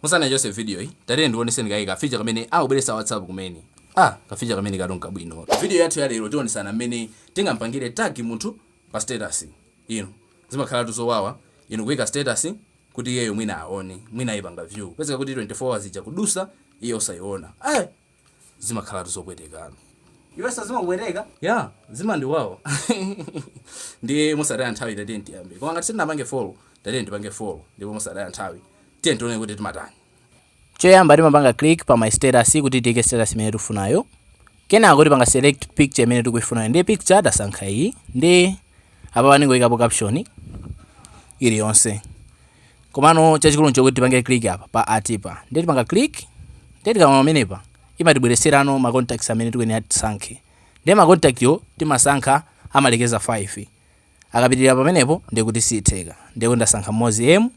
musana chose video hii tare ndioneseni kai ka feature kamene akubelesa WhatsApp kumene ka feature kamene kadonka bwino. Video yathu ya lero tionesana mmene tingampangire tag munthu pa status ino zimakhala tuzowawa ino kuika status kuti iyeyo mwina aone mwina ayipanga view pesa kuti 24 hours ija kudusa iyo sayiona zimakhala tuzopwetekana iwesa zimabwereka zima ndi wawo ndi musataya nthawi tati ndiyambe koma ngati sinapange follow tati ndipange follow ndipo musataya nthawi tiye tione kuti timatani. Choyamba timapanga click pa my status kuti tike status imene tifunayo. Kenako tipanga select picture imene tikuifunayo ndi picture tasankha iyi ndi apa paningoyikapo caption iliyonse. Komano chachikulu nchokuti tipange click apa pa atipa ndi tipanga click ndi tikama pamenepa imatibwereserano ma contacts amene tikuyenera tisankhe ndi ma contact yo timasankha amalekeza 5 akapitirira pamenepo ndi kuti sitheka ndi ndasankha mmodzi m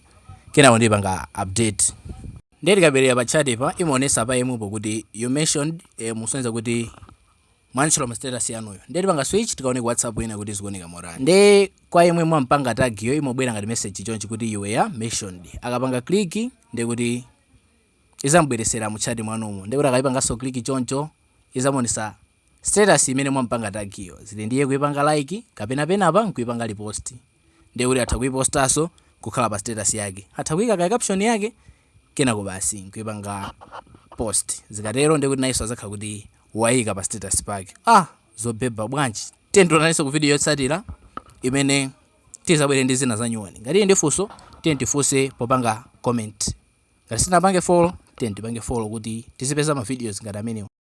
kenako ndipanga update ndi tikaperera pa chat pa imaonesa pa emupo kuti you mentioned musoneza kuti mwanchilo ma status yanuyo ndi tipanga switch tikaone ku WhatsApp ina kuti zikuoneka morani ndi kwa imwe mwampanga tag yo imobwera ngati message chonchi kuti you were mentioned akapanga click ndi kuti izambweresera mu chat mwanumo ndi kuti akayipanganso click choncho izamonesa status imene mwampanga tag yo zili ndiye kuipanga like kapena penapa nkuipanga repost ndi kuti atha kuipostaso kukhala pa status yake atha kuika ka caption yake kenako basi nkuipanga post zikatero ndi kuti naiso azakhala kuti waika pa status pake zobeba bwanji tendonaniso ku video yotsatira imene tizabwere ndi zina zanyuwani ngati ndi funso tifunse popanga comment ngati sinapange follow tipange follow kuti tizipeza ma videos ngati amenewa.